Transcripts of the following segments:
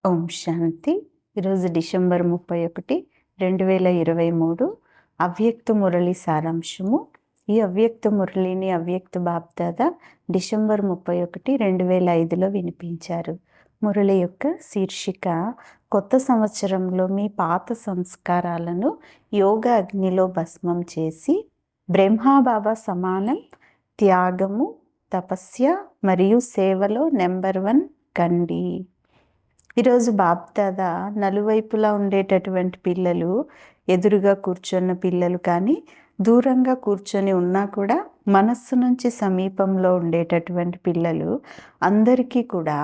ఓం శాంతి. ఈరోజు డిసెంబర్ 31, 2023 అవ్యక్త మురళి సారాంశము. ఈ అవ్యక్త మురళిని అవ్యక్త బాప్దాదా డిసెంబర్ 31, 2005లో వినిపించారు. మురళి యొక్క శీర్షిక కొత్త సంవత్సరంలో మీ పాత సంస్కారాలను యోగ అగ్నిలో భస్మం చేసి బ్రహ్మాబాబా సమానం త్యాగము, తపస్య మరియు సేవలో నెంబర్ 1 కండి. ఈరోజు బాప్దాదా నలువైపులా ఉండేటటువంటి పిల్లలు, ఎదురుగా కూర్చున్న పిల్లలు కానీ దూరంగా కూర్చొని ఉన్నా కూడా మనస్సు నుంచి సమీపంలో ఉండేటటువంటి పిల్లలు అందరికీ కూడా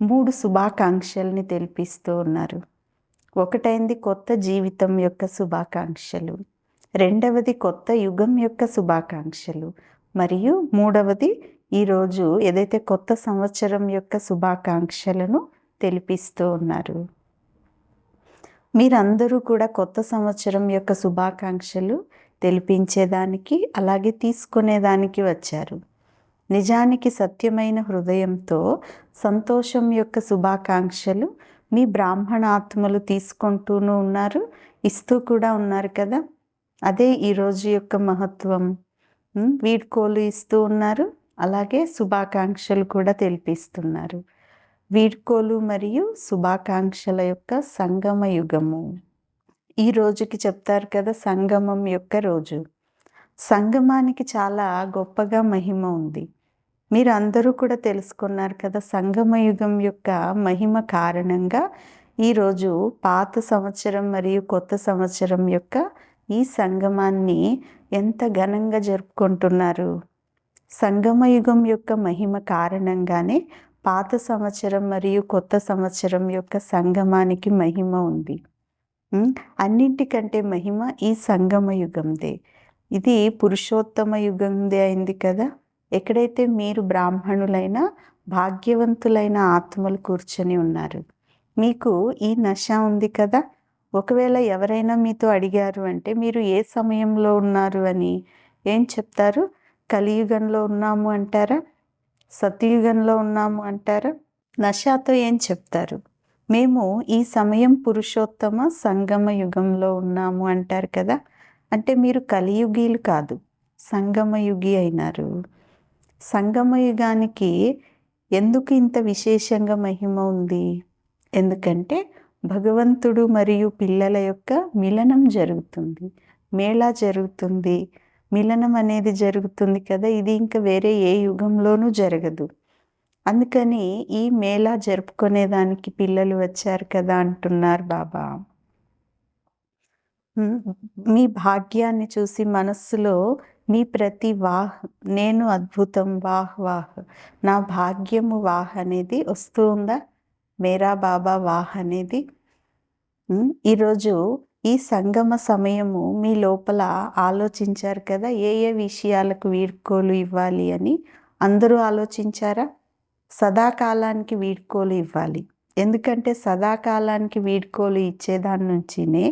3 శుభాకాంక్షల్ని తెలిపిస్తూ ఉన్నారు. ఒకటైంది కొత్త జీవితం యొక్క శుభాకాంక్షలు, రెండవది కొత్త యుగం యొక్క శుభాకాంక్షలు, మరియు మూడవది ఈరోజు ఏదైతే కొత్త సంవత్సరం యొక్క శుభాకాంక్షలను తెలిపిస్తూ ఉన్నారు. మీరందరూ కూడా కొత్త సంవత్సరం యొక్క శుభాకాంక్షలు తెలిపించేదానికి అలాగే తీసుకునేదానికి వచ్చారు. నిజానికి సత్యమైన హృదయంతో సంతోషం యొక్క శుభాకాంక్షలు మీ బ్రాహ్మణ ఆత్మలు తీసుకుంటూనూ ఉన్నారు, ఇస్తూ కూడా ఉన్నారు కదా. అదే ఈరోజు యొక్క మహత్వం. వీడ్కోలు ఇస్తూ ఉన్నారు, అలాగే శుభాకాంక్షలు కూడా తెలిపిస్తున్నారు. వీడ్కోలు మరియు శుభాకాంక్షల యొక్క సంగమ యుగము. ఈ రోజుకి చెప్తారు కదా, సంగమం యొక్క రోజు. సంగమానికి చాలా గొప్పగా మహిమ ఉంది. మీరు అందరూ కూడా తెలుసుకున్నారు కదా. సంగమ యుగం యొక్క మహిమ కారణంగా ఈరోజు పాత సంవత్సరం మరియు కొత్త సంవత్సరం యొక్క ఈ సంగమాన్ని ఎంత ఘనంగా జరుపుకుంటున్నారు. సంగమ యుగం యొక్క మహిమ కారణంగానే పాత సంవత్సరం మరియు కొత్త సంవత్సరం యొక్క సంగమానికి మహిమ ఉంది. అన్నింటికంటే మహిమ ఈ సంగమ యుగందే. ఇది పురుషోత్తమ యుగందే అయింది కదా. ఎక్కడైతే మీరు బ్రాహ్మణులైన భాగ్యవంతులైన ఆత్మలు కూర్చొని ఉన్నారు, మీకు ఈ నశ ఉంది కదా. ఒకవేళ ఎవరైనా మీతో అడిగారు అంటే మీరు ఏ సమయంలో ఉన్నారు అని ఏం చెప్తారు? కలియుగంలో ఉన్నాము అంటారా? సతయుగంలో ఉన్నాము అంటారా? నశాతో ఏం చెప్తారు? మేము ఈ సమయం పురుషోత్తమ సంగమ యుగంలో ఉన్నాము అంటారు కదా. అంటే మీరు కలియుగీలు కాదు, సంగమయుగి అయినారు. సంగమ యుగానికి ఎందుకు ఇంత విశేషంగా మహిమ ఉంది? ఎందుకంటే భగవంతుడు మరియు పిల్లల యొక్క మిలనం జరుగుతుంది, మేళా జరుగుతుంది, మిలనం అనేది జరుగుతుంది కదా. ఇది ఇంకా వేరే ఏ యుగంలోనూ జరగదు. అందుకని ఈ మేళా జరుపుకునేదానికి పిల్లలు వచ్చారు కదా అంటున్నారు బాబా. మీ భాగ్యాన్ని చూసి మనస్సులో మీ ప్రతి వాహ్, నేను అద్భుతం, వాహ్ వాహ్, నా భాగ్యము వాహ్ అనేది వస్తూ ఉందా? మేరా బాబా వాహ్ అనేది. ఈరోజు ఈ సంగమ సమయము మీ లోపల ఆలోచించారు కదా, ఏ ఏ విషయాలకు వీడ్కోలు ఇవ్వాలి అని అందరూ ఆలోచించారా? సదాకాలానికి వీడ్కోలు ఇవ్వాలి. ఎందుకంటే సదాకాలానికి వీడ్కోలు ఇచ్చేదాని నుంచినే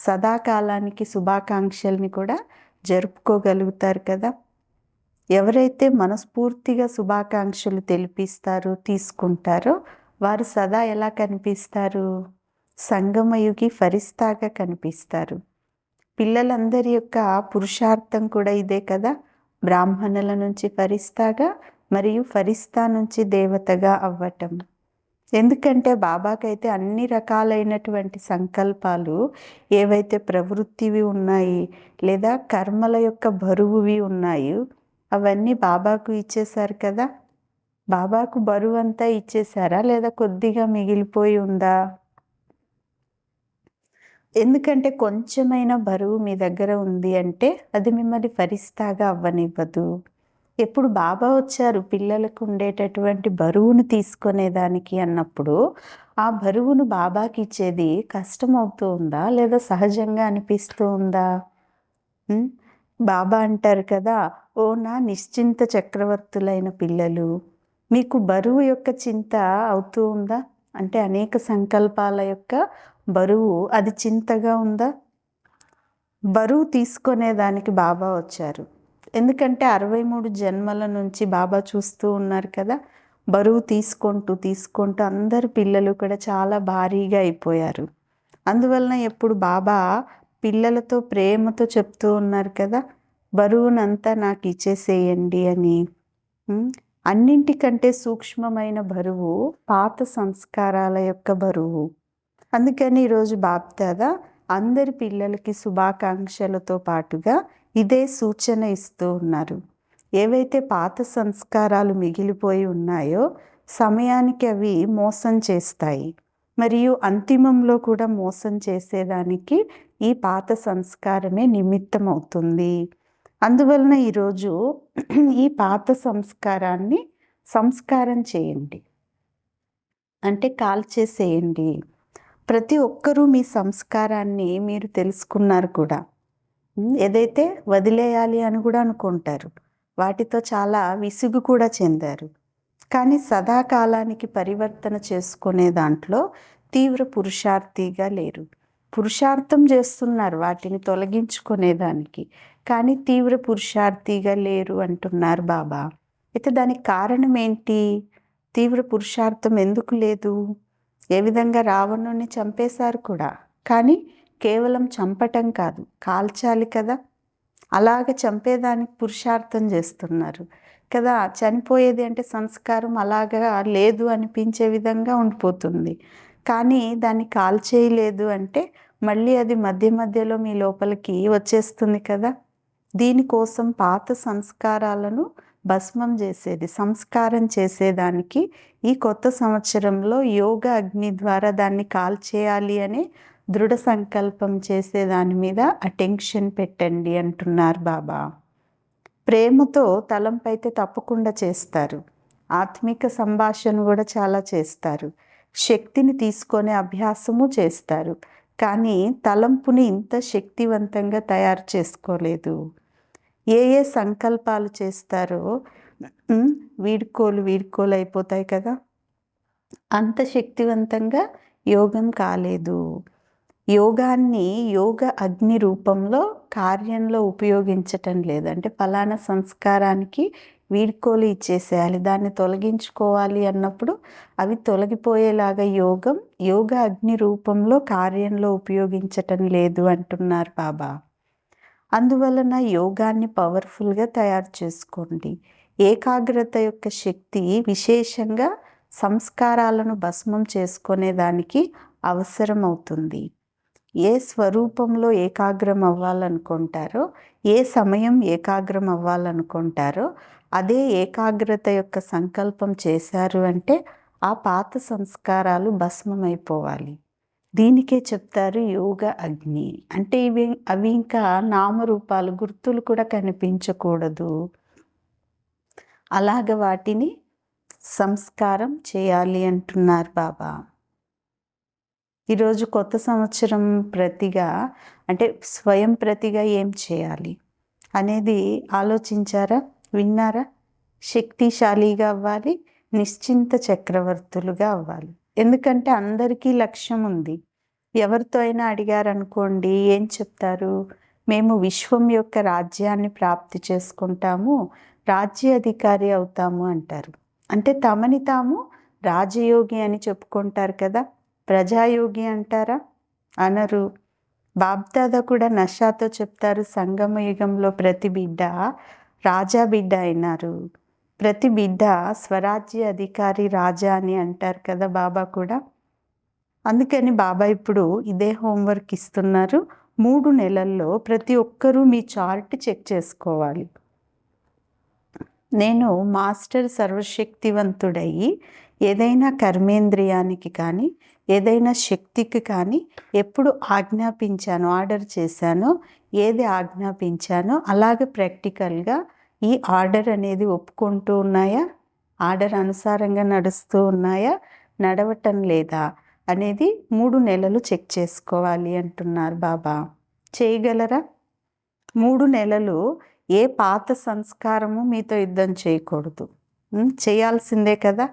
సదాకాలానికి శుభాకాంక్షల్ని కూడా జరుపుకోగలుగుతారు కదా. ఎవరైతే మనస్ఫూర్తిగా శుభాకాంక్షలు తెలిపిస్తారో, తీసుకుంటారో వారు సదా ఎలా కనిపిస్తారు? సంగమయుగి ఫరిస్తాగా కనిపిస్తారు. పిల్లలందరి యొక్క పురుషార్థం కూడా ఇదే కదా. బ్రాహ్మణుల నుంచి ఫరిస్తాగా మరియు ఫరిస్తా నుంచి దేవతగా అవ్వటం. ఎందుకంటే బాబాకైతే అన్ని రకాలైనటువంటి సంకల్పాలు ఏవైతే ప్రవృత్తివి ఉన్నాయి లేదా కర్మల యొక్క బరువువి ఉన్నాయి అవన్నీ బాబాకు ఇచ్చేశారు కదా. బాబాకు బరువు అంతా ఇచ్చేశారా లేదా కొద్దిగా మిగిలిపోయి ఉందా? ఎందుకంటే కొంచెమైనా బరువు మీ దగ్గర ఉంది అంటే అది మిమ్మల్ని ఫరిస్తాగా అవ్వనివ్వదు. ఎప్పుడు బాబా వచ్చారు పిల్లలకు ఉండేటటువంటి బరువును తీసుకునేదానికి అన్నప్పుడు ఆ బరువును బాబాకి ఇచ్చేది కష్టం అవుతూ ఉందా లేదా సహజంగా అనిపిస్తూ ఉందా? బాబా అంటారు కదా, ఓ నా నిశ్చింత చక్రవర్తులైన పిల్లలు, మీకు బరువు యొక్క చింత అవుతూ ఉందా? అంటే అనేక సంకల్పాల యొక్క బరువు అది చింతగా ఉందా? బరువు తీసుకునేదానికి బాబా వచ్చారు. ఎందుకంటే 63 జన్మల నుంచి బాబా చూస్తూ ఉన్నారు కదా. బరువు తీసుకుంటూ అందరు పిల్లలు కూడా చాలా భారీగా అయిపోయారు. అందువలన ఎప్పుడు బాబా పిల్లలతో ప్రేమతో చెప్తూ ఉన్నారు కదా, బరువునంతా నాకు ఇచ్చేసేయండి అని. అన్నింటికంటే సూక్ష్మమైన బరువు పాత సంస్కారాల యొక్క బరువు. అందుకని ఈరోజు బాప్దాదా అందరి పిల్లలకి శుభాకాంక్షలతో పాటుగా ఇదే సూచన ఇస్తూ ఉన్నారు. ఏవైతే పాత సంస్కారాలు మిగిలిపోయి ఉన్నాయో సమయానికి అవి మోసం చేస్తాయి, మరియు అంతిమంలో కూడా మోసం చేసేదానికి ఈ పాత సంస్కారమే నిమిత్తం అవుతుంది. అందువలన ఈరోజు ఈ పాత సంస్కారాన్ని సంస్కారం చేయండి, అంటే కాల్చేసేయండి. ప్రతి ఒక్కరూ మీ సంస్కారాన్ని మీరు తెలుసుకున్నారు కూడా. ఏదైతే వదిలేయాలి అని కూడా అనుకుంటారు, వాటితో చాలా విసుగు కూడా చెందారు. కానీ సదాకాలానికి పరివర్తన చేసుకునే దాంట్లో తీవ్ర పురుషార్థిగా లేరు. పురుషార్థం చేస్తున్నారు వాటిని తొలగించుకునేదానికి, కానీ తీవ్ర పురుషార్థిగా లేరు అంటున్నారు బాబా. అయితే దానికి కారణం ఏంటి? తీవ్ర పురుషార్థం ఎందుకు లేదు? ఏ విధంగా రావణుని చంపేశారు కూడా, కానీ కేవలం చంపటం కాదు, కాల్చాలి కదా. అలాగ చంపేదానికి పురుషార్థం చేస్తున్నారు కదా. చనిపోయేది అంటే సంస్కారం అలాగా లేదు అనిపించే విధంగా ఉండిపోతుంది. కానీ దాన్ని కాల్చేయలేదు అంటే మళ్ళీ అది మధ్య మధ్యలో మీ లోపలికి వచ్చేస్తుంది కదా. దీనికోసం పాత సంస్కారాలను భస్మం చేసేది, సంస్కారం చేసేదానికి ఈ కొత్త సంవత్సరంలో యోగ అగ్ని ద్వారా దాన్ని కాల్చేయాలి అనే దృఢ సంకల్పం చేసేదాని మీద అటెన్షన్ పెట్టండి అంటున్నారు బాబా. ప్రేమతో తలంపైతే తప్పకుండా చేస్తారు, ఆత్మిక సంభాషణ కూడా చాలా చేస్తారు, శక్తిని తీసుకునే అభ్యాసము చేస్తారు. కానీ తలంపుని ఇంత శక్తివంతంగా తయారు చేసుకోలేదు. ఏ సంకల్పాలు చేస్తారో వీడ్కోలు అయిపోతాయి కదా, అంత శక్తివంతంగా యోగం కాలేదు. యోగాన్ని యోగ అగ్ని రూపంలో కార్యంలో ఉపయోగించటం లేదు. అంటే ఫలానా సంస్కారానికి వీడ్కోలు ఇచ్చేసేయాలి, దాన్ని తొలగించుకోవాలి అన్నప్పుడు అవి తొలగిపోయేలాగా యోగ అగ్ని రూపంలో కార్యంలో ఉపయోగించటం లేదు అంటున్నారు బాబా. అందువలన యోగాన్ని పవర్ఫుల్గా తయారు చేసుకోండి. ఏకాగ్రత యొక్క శక్తి విశేషంగా సంస్కారాలను భస్మం చేసుకునేదానికి అవసరం అవుతుంది. ఏ స్వరూపంలో ఏకాగ్రం అవ్వాలనుకుంటారో, ఏ సమయం ఏకాగ్రం అవ్వాలనుకుంటారో అదే ఏకాగ్రత యొక్క సంకల్పం చేశారు అంటే ఆ పాత సంస్కారాలు భస్మమైపోవాలి. దీనికే చెప్తారు యోగ అగ్ని అంటే. అవి ఇంకా నామరూపాలు, గుర్తులు కూడా కనిపించకూడదు. అలాగ వాటిని సంస్కారం చేయాలి అంటున్నారు బాబా. ఈరోజు కొత్త సంవత్సరం ప్రతిగా అంటే స్వయం ప్రతిగా ఏం చేయాలి అనేది ఆలోచించారా, విన్నారా? శక్తిశాలిగా అవ్వాలి, నిశ్చింత చక్రవర్తులుగా అవ్వాలి. ఎందుకంటే అందరికీ లక్ష్యం ఉంది. ఎవరితో అయినా అడిగారనుకోండి, ఏం చెప్తారు? మేము విశ్వం యొక్క రాజ్యాన్ని ప్రాప్తి చేసుకుంటాము, రాజ్య అధికారి అవుతాము అంటారు. అంటే తమని తాము రాజయోగి అని చెప్పుకుంటారు కదా. ప్రజాయోగి అంటారా? అనరు. బాబ్దాదా కూడా నషాతో చెప్తారు, సంగమ యుగంలో ప్రతి బిడ్డ రాజా బిడ్డ అయినారు, ప్రతి బిడ్డ స్వరాజ్య అధికారి రాజా అని అంటారు కదా బాబా కూడా. అందుకని బాబా ఇప్పుడు ఇదే హోంవర్క్ ఇస్తున్నారు. 3 నెలల్లో ప్రతి ఒక్కరూ మీ చార్ట్ చెక్ చేసుకోవాలి. నేను మాస్టర్ సర్వశక్తివంతుడయ్యి ఏదైనా కర్మేంద్రియానికి కానీ ఏదైనా శక్తికి కానీ ఎప్పుడు ఆజ్ఞాపించానో, ఆర్డర్ చేశానో, ఏది ఆజ్ఞాపించానో అలాగే ప్రాక్టికల్గా ఈ ఆర్డర్ అనేది ఒప్పుకుంటూ ఉన్నాయా, ఆర్డర్ అనుసారంగా నడుస్తూ ఉన్నాయా, నడవటం లేదా అనేది 3 నెలలు చెక్ చేసుకోవాలి అంటున్నారు బాబా. చేయగలరా? 3 నెలలు ఏ పాత సంస్కారము మీతో యుద్ధం చేయకూడదు. చేయాల్సిందే కదా.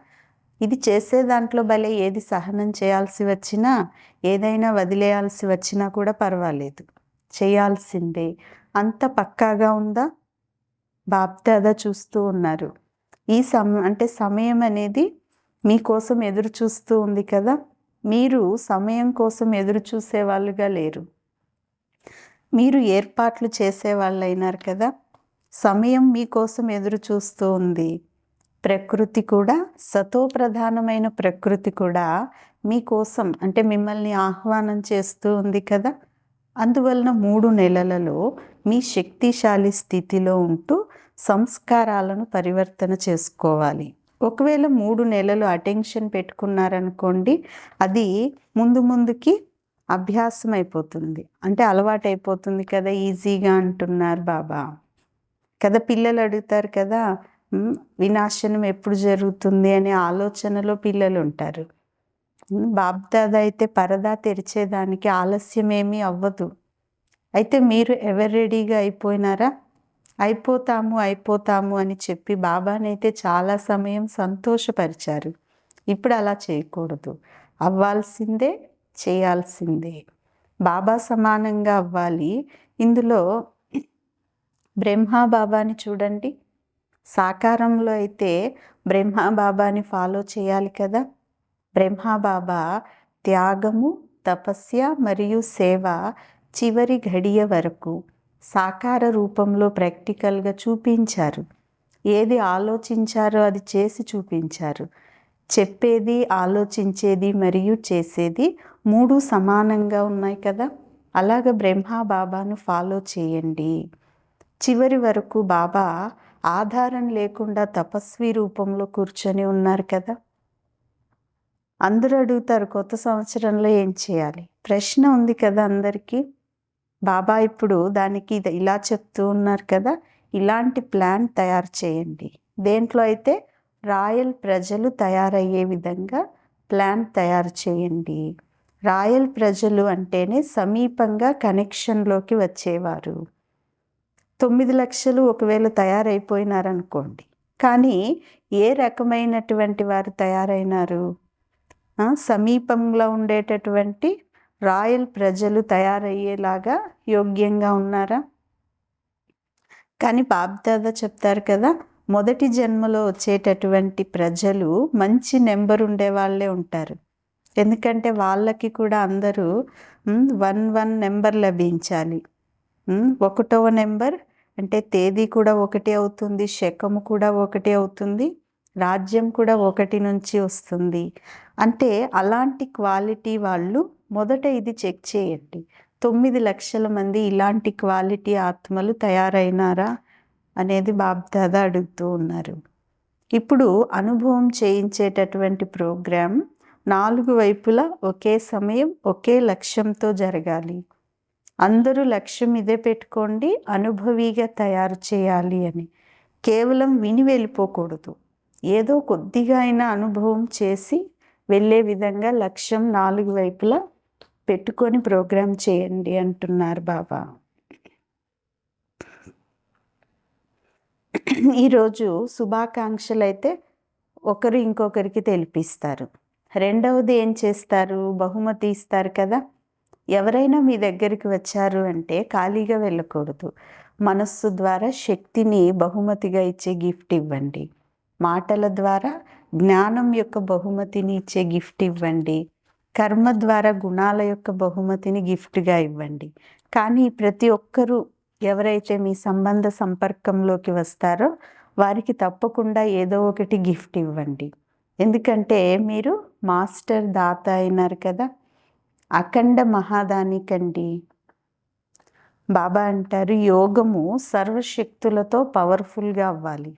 ఇది చేసే దాంట్లో భలే ఏది సహనం చేయాల్సి వచ్చినా, ఏదైనా వదిలేయాల్సి వచ్చినా కూడా పర్వాలేదు, చేయాల్సిందే. అంత పక్కాగా ఉందా? బాప్దాదా చూస్తూ ఉన్నారు. ఈ అంటే సమయం అనేది మీకోసం ఎదురు చూస్తూ ఉంది కదా. మీరు సమయం కోసం ఎదురు చూసే వాళ్ళుగా లేరు, మీరు ఏర్పాట్లు చేసేవాళ్ళు అయినారు కదా. సమయం మీకోసం ఎదురు చూస్తూ ఉంది. ప్రకృతి కూడా, సతో ప్రధానమైన ప్రకృతి కూడా మీకోసం అంటే మిమ్మల్ని ఆహ్వానం చేస్తూ ఉంది కదా. అందువలన 3 నెలలలో మీ శక్తిశాలి స్థితిలో ఉంటూ సంస్కారాలను పరివర్తన చేసుకోవాలి. ఒకవేళ 3 నెలలు అటెన్షన్ పెట్టుకున్నారనుకోండి, అది ముందుకి అభ్యాసం అయిపోతుంది, అంటే అలవాటు అయిపోతుంది కదా. ఈజీగా అంటున్నారు బాబా కదా. పిల్లలు అడుగుతారు కదా, వినాశనం ఎప్పుడు జరుగుతుంది అనే ఆలోచనలో పిల్లలు ఉంటారు. బాబ్దాదా అయితే పరదా తెరిచేదానికి ఆలస్యం ఏమీ అవ్వదు. అయితే మీరు ఎవరు రెడీగా అయిపోయినారా? అయిపోతాము అని చెప్పి బాబానైతే చాలా సమయం సంతోషపరిచారు. ఇప్పుడు అలా చేయకూడదు, అవ్వాల్సిందే, చేయాల్సిందే. బాబా సమానంగా అవ్వాలి. ఇందులో బ్రహ్మా బాబాని చూడండి. సాకారంలో అయితే బ్రహ్మా బాబాని ఫాలో చేయాలి కదా. బ్రహ్మా బాబా త్యాగము, తపస్య మరియు సేవ చివరి ఘడియ వరకు సాకార రూపంలో ప్రాక్టికల్గా చూపించారు. ఏది ఆలోచించారో అది చేసి చూపించారు. చెప్పేది, ఆలోచించేది మరియు చేసేది 3 సమానంగా ఉన్నాయి కదా. అలాగ బ్రహ్మా బాబాను ఫాలో చేయండి. చివరి వరకు బాబా ఆధారం లేకుండా తపస్వి రూపంలో కూర్చొని ఉన్నారు కదా. అందరూ అడుగుతారు, కొత్త సంవత్సరంలో ఏం చేయాలి? ప్రశ్న ఉంది కదా అందరికీ. బాబా ఇప్పుడు దానికి ఇలా చెప్తూ ఉన్నారు కదా, ఇలాంటి ప్లాన్ తయారు చేయండి. దేంట్లో అయితే రాయల్ ప్రజలు తయారయ్యే విధంగా ప్లాన్ తయారు చేయండి. రాయల్ ప్రజలు అంటేనే సమీపంగా కనెక్షన్లోకి వచ్చేవారు. 9 లక్షలు ఒకవేళ తయారైపోయినారనుకోండి, కానీ ఏ రకమైనటువంటి వారు తయారైనారు? సమీపంలో ఉండేటటువంటి రాయల్ ప్రజలు తయారయ్యేలాగా యోగ్యంగా ఉన్నారా? కానీ బాబ్దాదా చెప్తారు కదా, మొదటి జన్మలో వచ్చేటటువంటి ప్రజలు మంచి నెంబర్ ఉండే వాళ్ళే ఉంటారు. ఎందుకంటే వాళ్ళకి కూడా అందరూ 1 నెంబర్ లభించాలి. 1వ నెంబర్ అంటే తేదీ కూడా 1 అవుతుంది, శకము కూడా 1 అవుతుంది, రాజ్యం కూడా 1 నుంచి వస్తుంది. అంటే అలాంటి క్వాలిటీ వాళ్ళు మొదట ఇది చెక్ చేయండి. 9 లక్షల మంది ఇలాంటి క్వాలిటీ ఆత్మలు తయారైనారా అనేది బాబ్దాదా అడుగుతూ ఉన్నారు. ఇప్పుడు అనుభవం చేయించేటటువంటి ప్రోగ్రాం 4 వైపులా ఒకే సమయం ఒకే లక్ష్యంతో జరగాలి. అందరూ లక్ష్యం ఇదే పెట్టుకోండి, అనుభవిగా తయారు చేయాలి అని. కేవలం విని వెళ్ళిపోకూడదు, ఏదో కొద్దిగా అయినా అనుభవం చేసి వెళ్ళే విధంగా లక్ష్యం 4 వైపులా పెట్టుకొని ప్రోగ్రాం చేయండి అంటున్నారు బాబా. ఈరోజు శుభాకాంక్షలు అయితే ఒకరు ఇంకొకరికి తెలిపిస్తారు. రెండవది ఏం చేస్తారు? బహుమతి ఇస్తారు కదా. ఎవరైనా మీ దగ్గరికి వచ్చారు అంటే ఖాళీగా వెళ్ళకూడదు. మనస్సు ద్వారా శక్తిని బహుమతిగా ఇచ్చే గిఫ్ట్ ఇవ్వండి. మాటల ద్వారా జ్ఞానం యొక్క బహుమతిని ఇచ్చే గిఫ్ట్ ఇవ్వండి. కర్మ ద్వారా గుణాల యొక్క బహుమతిని గిఫ్ట్గా ఇవ్వండి. కానీ ప్రతి ఒక్కరూ ఎవరైతే మీ సంబంధ సంపర్కంలోకి వస్తారో వారికి తప్పకుండా ఏదో ఒకటి గిఫ్ట్ ఇవ్వండి. ఎందుకంటే మీరు మాస్టర్ దాత అయినారు కదా. అఖండ మహాదాని కండి. బాబా అంటారు, యోగము సర్వశక్తులతో పవర్ఫుల్గా అవ్వాలి.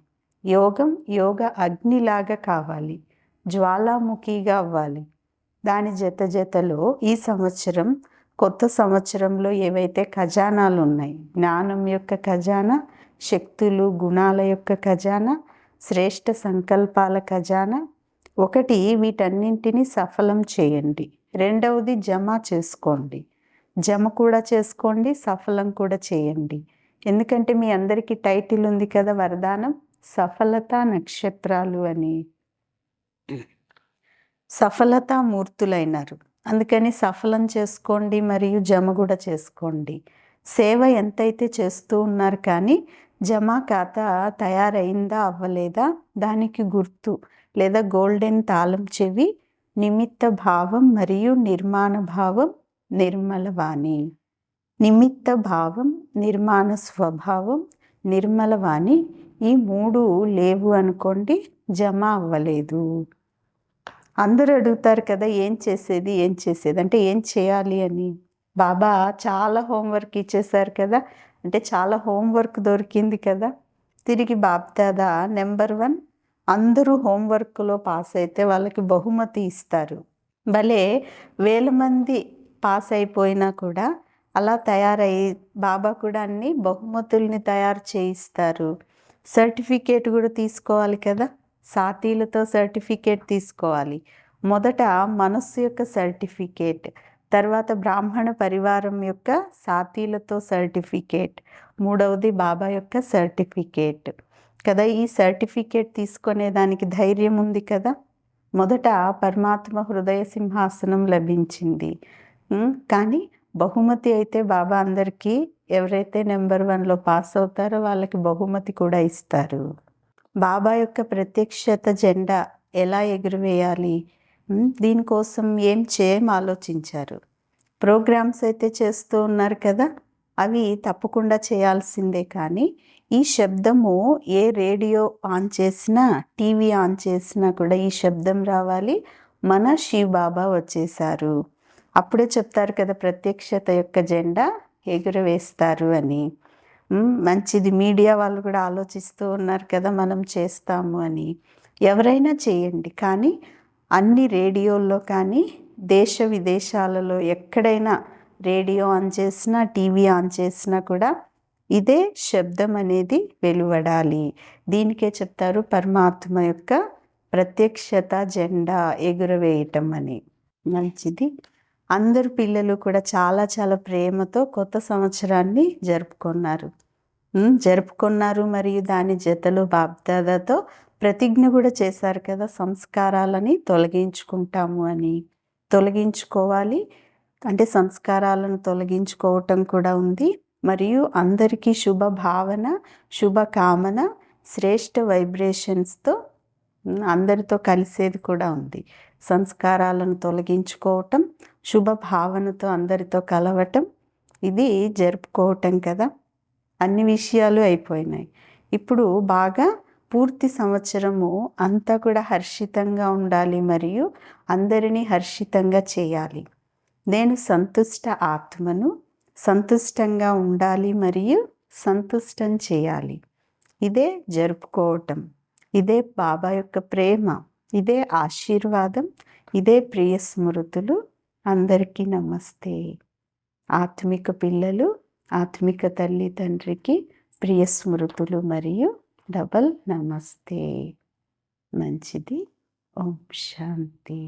యోగ అగ్నిలాగా కావాలి, జ్వాలాముఖిగా అవ్వాలి. దాని జతలో ఈ సంవత్సరం, కొత్త సంవత్సరంలో ఏవైతే ఖజానాలు ఉన్నాయి, జ్ఞానం యొక్క ఖజానా, శక్తులు గుణాల యొక్క ఖజానా, శ్రేష్ఠ సంకల్పాల ఖజానా. ఒకటి, వీటన్నింటినీ సఫలం చేయండి. రెండవది జమ చేసుకోండి. జమ కూడా చేసుకోండి, సఫలం కూడా చేయండి. ఎందుకంటే మీ అందరికీ టైటిల్ ఉంది కదా, వరదానం సఫలత నక్షత్రాలు అని. సఫలతా మూర్తులైనారు. అందుకని సఫలం చేసుకోండి మరియు జమ కూడా చేసుకోండి. సేవ ఎంతైతే చేస్తూ ఉన్నారు కానీ జమా ఖాతా తయారైందా అవ్వలేదా దానికి గుర్తు లేదా గోల్డెన్ తాళం చెవి నిమిత్త భావం మరియు నిర్మాణ భావం నిర్మలవాణి. నిమిత్త భావం, నిర్మాణ స్వభావం, నిర్మలవాణి ఈ 3 లేవు అనుకోండి, జమ అవ్వలేదు. అందరూ అడుగుతారు కదా, ఏం చేసేది అంటే ఏం చేయాలి అని. బాబా చాలా హోంవర్క్ ఇచ్చేశారు కదా, అంటే చాలా హోంవర్క్ దొరికింది కదా. తిరిగి బాప్దాదా నెంబర్ 1 అందరూ హోంవర్క్లో పాస్ అయితే వాళ్ళకి బహుమతి ఇస్తారు. భలే 1000 మంది పాస్ అయిపోయినా కూడా అలా తయారయ్యి బాబా కూడా అన్ని బహుమతుల్ని తయారు చేయిస్తారు. సర్టిఫికేట్ కూడా తీసుకోవాలి కదా, సాతీలతో సర్టిఫికేట్ తీసుకోవాలి. మొదట మనస్సు యొక్క సర్టిఫికేట్, తర్వాత బ్రాహ్మణ పరివారం యొక్క సాతీలతో సర్టిఫికేట్, మూడవది బాబా యొక్క సర్టిఫికేట్ కదా. ఈ సర్టిఫికేట్ తీసుకునే దానికి ధైర్యం ఉంది కదా. మొదట పరమాత్మ హృదయ సింహాసనం లభించింది, కానీ బహుమతి అయితే బాబా అందరికీ ఎవరైతే నెంబర్ 1లో పాస్ అవుతారో వాళ్ళకి బహుమతి కూడా ఇస్తారు. బాబా యొక్క ప్రత్యక్షత జెండా ఎలా ఎగురవేయాలి, దీనికోసం ఏం ఆలోచించారు. ప్రోగ్రామ్స్ అయితే చేస్తూ ఉన్నారు కదా, అవి తప్పకుండా చేయాల్సిందే. కానీ ఈ శబ్దము ఏ రేడియో ఆన్ చేసినా, టీవీ ఆన్ చేసినా కూడా ఈ శబ్దం రావాలి, మన శివ్ బాబా వచ్చేసారు. అప్పుడే చెప్తారు కదా ప్రత్యక్షత యొక్క జెండా ఎగురవేస్తారు అని. మంచిది, మీడియా వాళ్ళు కూడా ఆలోచిస్తూ ఉన్నారు కదా మనం చేస్తాము అని. ఎవరైనా చేయండి, కానీ అన్ని రేడియోల్లో కానీ దేశ విదేశాలలో ఎక్కడైనా రేడియో ఆన్ చేసినా, టీవీ ఆన్ చేసినా కూడా ఇదే శబ్దం అనేది వెలువడాలి. దీనికే చెప్తారు పరమాత్మ యొక్క ప్రత్యక్షత జెండా ఎగురవేయటం అని. మంచిది. అందరు పిల్లలు కూడా చాలా చాలా ప్రేమతో కొత్త సంవత్సరాన్ని జరుపుకున్నారు. మరియు దాని జతలో బాప్దాదాతో ప్రతిజ్ఞ కూడా చేశారు కదా, సంస్కారాలని తొలగించుకుంటాము అని. తొలగించుకోవాలి అంటే సంస్కారాలను తొలగించుకోవటం కూడా ఉంది, మరియు అందరికీ శుభ భావన, శుభ కామన, శ్రేష్ఠ వైబ్రేషన్స్తో అందరితో కలిసేది కూడా ఉంది. సంస్కారాలను తొలగించుకోవటం, శుభ భావనతో అందరితో కలవటం, ఇది జరుపుకోవటం కదా. అన్ని విషయాలు అయిపోయినాయి. ఇప్పుడు బాగా పూర్తి సంవత్సరము అంతా కూడా హర్షితంగా ఉండాలి మరియు అందరినీ హర్షితంగా చేయాలి. నేను సంతుష్ట ఆత్మను, సంతుష్టంగా ఉండాలి మరియు సంతుష్టం చేయాలి. ఇదే జరుపుకోవటం, ఇదే బాబా యొక్క ప్రేమ, ఇదే ఆశీర్వాదం, ఇదే ప్రియ స్మృతులు. అందరికీ నమస్తే. ఆత్మిక పిల్లలు, ఆత్మిక తల్లి తండ్రికి ప్రియ స్మృతులు మరియు డబల్ నమస్తే. మంచిది. ఓం శాంతి.